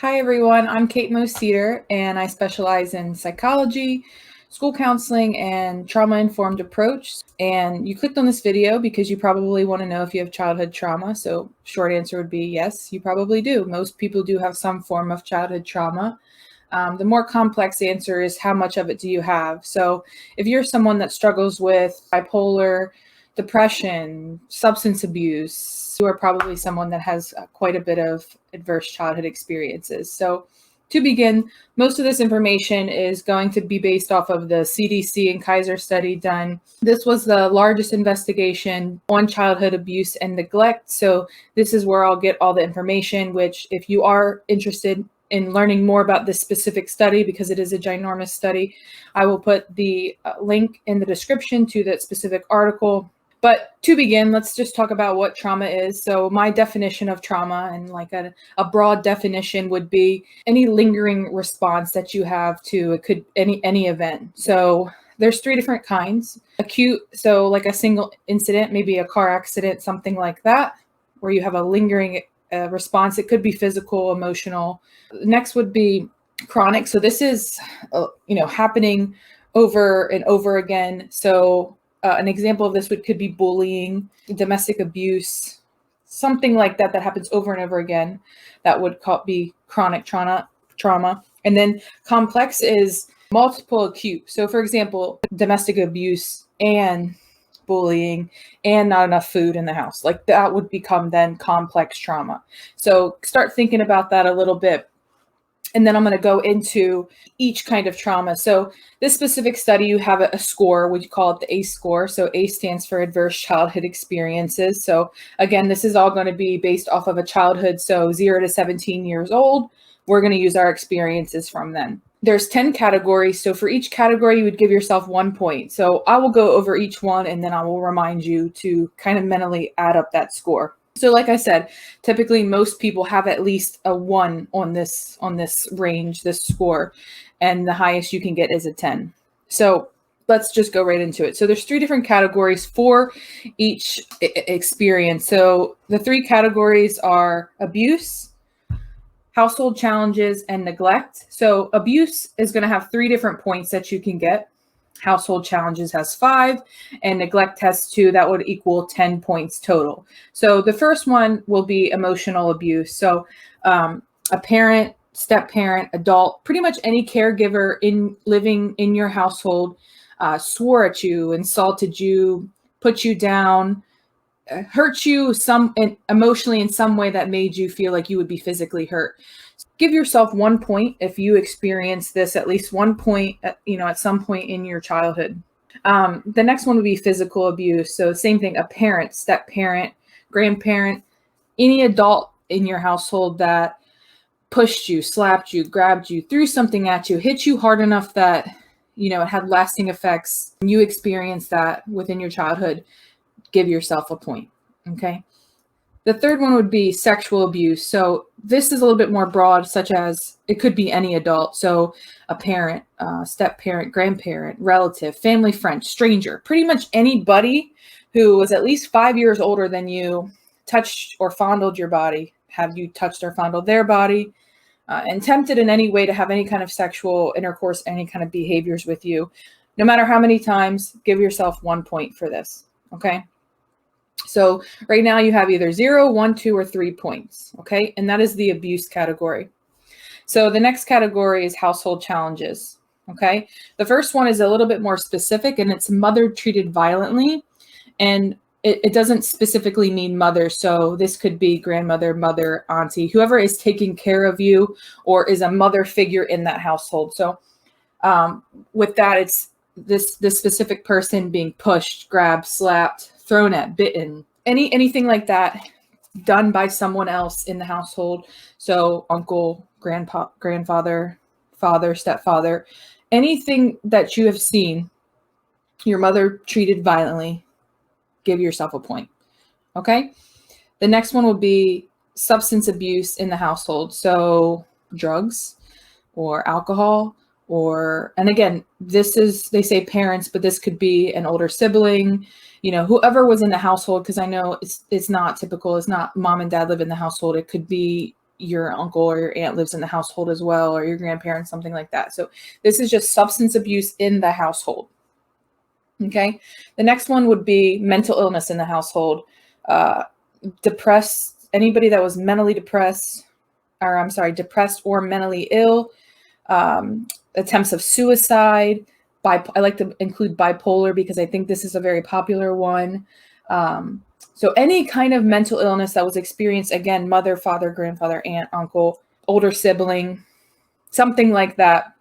Hi, everyone. I'm Kate Moseder, and I specialize in psychology, school counseling, and trauma-informed approach. And you clicked on this video because you probably want to know if you have childhood trauma. So short answer would be yes, you probably do. Most people do have some form of childhood trauma. The more complex answer is how much of it do you have? So if you're someone that struggles with bipolar, depression, substance abuse, you are probably someone that has quite a bit of adverse childhood experiences. So to begin, most of this information is going to be based off of the CDC and Kaiser study done. This was the largest investigation on childhood abuse and neglect. So this is where I'll get all the information, which if you are interested in learning more about this specific study, because it is a ginormous study, I will put the link in the description to that specific article. But to begin, let's just talk about what trauma is. So my definition of trauma, and like a broad definition, would be any lingering response that you have to any event. So there's three different kinds. Acute, so like a single incident, maybe a car accident, something like that, where you have a lingering response. It could be physical, emotional. Next would be chronic. So this is, happening over and over again. So an example of this could be bullying, domestic abuse, something like that happens over and over again. That would be chronic trauma. And then complex is multiple acute. So for example, domestic abuse and bullying and not enough food in the house. Like that would become then complex trauma. So start thinking about that a little bit. And then I'm going to go into each kind of trauma. So this specific study, you have a score, we call it the ACE score. So ACE stands for Adverse Childhood Experiences. So again, this is all going to be based off of a childhood. So 0 to 17 years old, we're going to use our experiences from then. There's 10 categories. So for each category, you would give yourself 1 point. So I will go over each one and then I will remind you to kind of mentally add up that score. So like I said, typically most people have at least a 1 on this range, this score, and the highest you can get is a 10. So let's just go right into it. So there's 3 different categories for each experience. So the 3 categories are abuse, household challenges, and neglect. So abuse is going to have 3 different points that you can get. Household challenges has 5 and neglect has 2. That would equal 10 points total. So the first one will be emotional abuse. So a parent, step-parent, adult, pretty much any caregiver living in your household swore at you, insulted you, put you down, hurt you emotionally in some way that made you feel like you would be physically hurt. Give yourself 1 point if you experience this, at least 1 point, at some point in your childhood. The next one would be physical abuse. So same thing, a parent, step-parent, grandparent, any adult in your household that pushed you, slapped you, grabbed you, threw something at you, hit you hard enough that, it had lasting effects. You experienced that within your childhood. Give yourself a point. Okay. The third one would be sexual abuse. So this is a little bit more broad, such as it could be any adult. So a parent, step-parent, grandparent, relative, family friend, stranger, pretty much anybody who was at least 5 years older than you touched or fondled your body. Have you touched or fondled their body? And tempted in any way to have any kind of sexual intercourse, any kind of behaviors with you. No matter how many times, give yourself 1 point for this. Okay. So right now you have either 0, 1, 2, or 3 points. Okay. And that is the abuse category. So the next category is household challenges. Okay. The first one is a little bit more specific, and it's mother treated violently. And it doesn't specifically mean mother. So this could be grandmother, mother, auntie, whoever is taking care of you or is a mother figure in that household. So with that, it's this specific person being pushed, grabbed, slapped, thrown at, bitten, anything like that done by someone else in the household. So uncle, grandfather, father, stepfather, anything that you have seen your mother treated violently, give yourself a point. Okay. The next one would be substance abuse in the household. So drugs or alcohol, and again, this is, they say parents, but this could be an older sibling, whoever was in the household, because I know it's not typical. It's not mom and dad live in the household. It could be, your uncle or your aunt lives in the household as well, or your grandparents, something like that. So this is just substance abuse in the household. Okay. The next one would be mental illness in the household. Depressed, anybody that was mentally depressed, or I'm sorry, depressed or mentally ill, attempts of suicide. I like to include bipolar because I think this is a very popular one. So any kind of mental illness that was experienced, again, mother, father, grandfather, aunt, uncle, older sibling, something like that,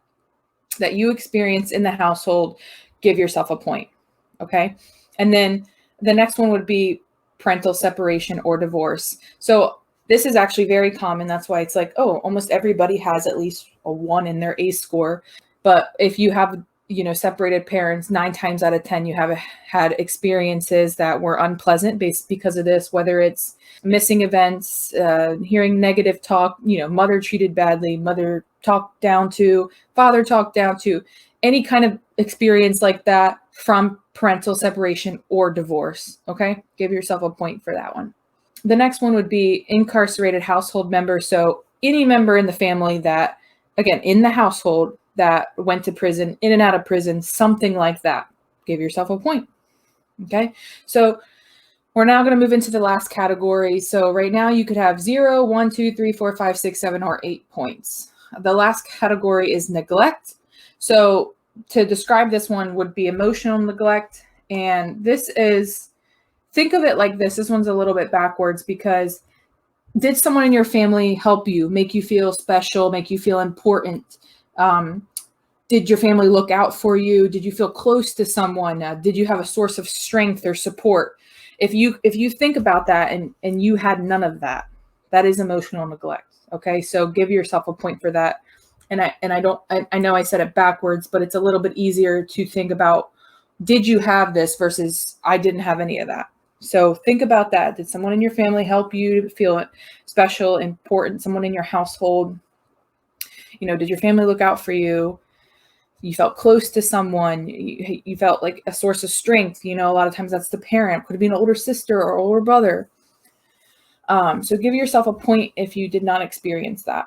that you experience in the household, give yourself a point. Okay. And then the next one would be parental separation or divorce. So this is actually very common. That's why it's like, oh, almost everybody has at least a 1 in their ACE score. But if you have, separated parents, 9 times out of 10, you have had experiences that were unpleasant because of this, whether it's missing events, hearing negative talk, mother treated badly, mother talked down to, father talked down to, any kind of experience like that from parental separation or divorce. Okay. Give yourself a point for that one. The next one would be incarcerated household member. So any member in the family that, again, in the household that went to prison, in and out of prison, something like that. Give yourself a point. Okay. So we're now going to move into the last category. So right now you could have 0, 1, 2, 3, 4, 5, 6, 7, or 8 points. The last category is neglect. So to describe this one would be emotional neglect. And this is, think of it like this. This one's a little bit backwards because did someone in your family help you, make you feel special, make you feel important? Did your family look out for you? Did you feel close to someone? Did you have a source of strength or support? If you think about that and you had none of that, that is emotional neglect. Okay. So give yourself a point for that. And I know I said it backwards, but it's a little bit easier to think about, did you have this versus I didn't have any of that. So think about that. Did someone in your family help you feel special, important? Someone in your household, did your family look out for you? You felt close to someone. You felt like a source of strength. A lot of times that's the parent. Could have been an older sister or older brother. So give yourself a point if you did not experience that.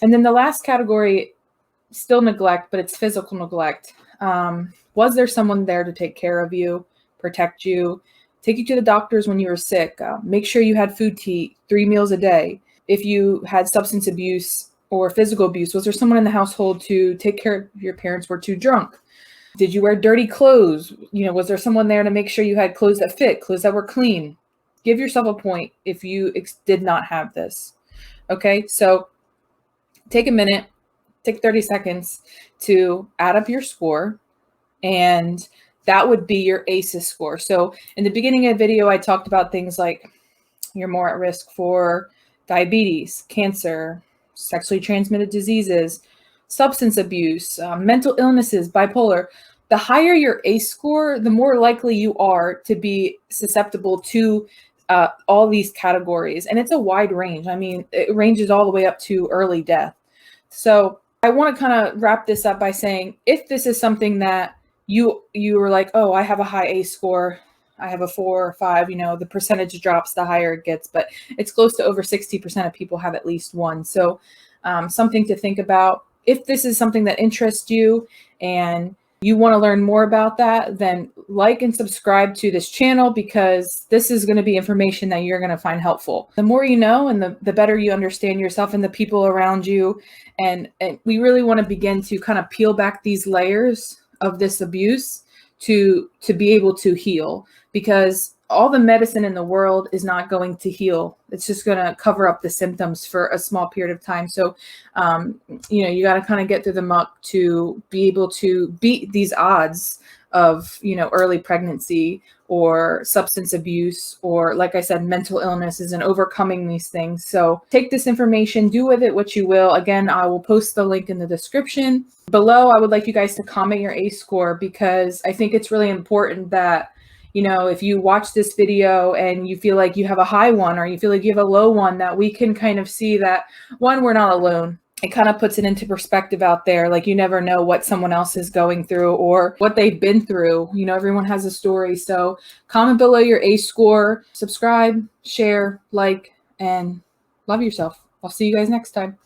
And then the last category, still neglect, but it's physical neglect. Was there someone there to take care of you, protect you, take you to the doctors when you were sick, make sure you had food to eat 3 meals a day? If you had substance abuse or physical abuse, was there someone in the household to take care of your parents were too drunk? Did you wear dirty clothes? Was there someone there to make sure you had clothes that fit, clothes that were clean? Give yourself a point if you did not have this. Okay, so take a minute, take 30 seconds to add up your score, and that would be your ACEs score. So in the beginning of the video, I talked about things like you're more at risk for diabetes, cancer, sexually transmitted diseases, substance abuse, mental illnesses, bipolar. The higher your ACE score, the more likely you are to be susceptible to all these categories. And it's a wide range. I mean, it ranges all the way up to early death. So I want to kind of wrap this up by saying, if this is something that you were like, oh, I have a high ACE score, I have a 4 or 5, the percentage drops the higher it gets, but it's close to over 60% of people have at least one. So something to think about. If this is something that interests you and you want to learn more about that, then like and subscribe to this channel, because this is going to be information that you're going to find helpful. The more you know and the better you understand yourself and the people around you. And we really want to begin to kind of peel back these layers of this abuse to be able to heal, because all the medicine in the world is not going to heal. It's just going to cover up the symptoms for a small period of time. So, you got to kind of get through the muck to be able to beat these odds of, early pregnancy or substance abuse, or, like I said, mental illnesses, and overcoming these things. So take this information, do with it what you will. Again, I will post the link in the description below. I would like you guys to comment your ACE score, because I think it's really important that, if you watch this video and you feel like you have a high one or you feel like you have a low one, that we can kind of see that, one, we're not alone. It kind of puts it into perspective out there. Like, you never know what someone else is going through or what they've been through. Everyone has a story. So comment below your ACE score, subscribe, share, like, and love yourself. I'll see you guys next time.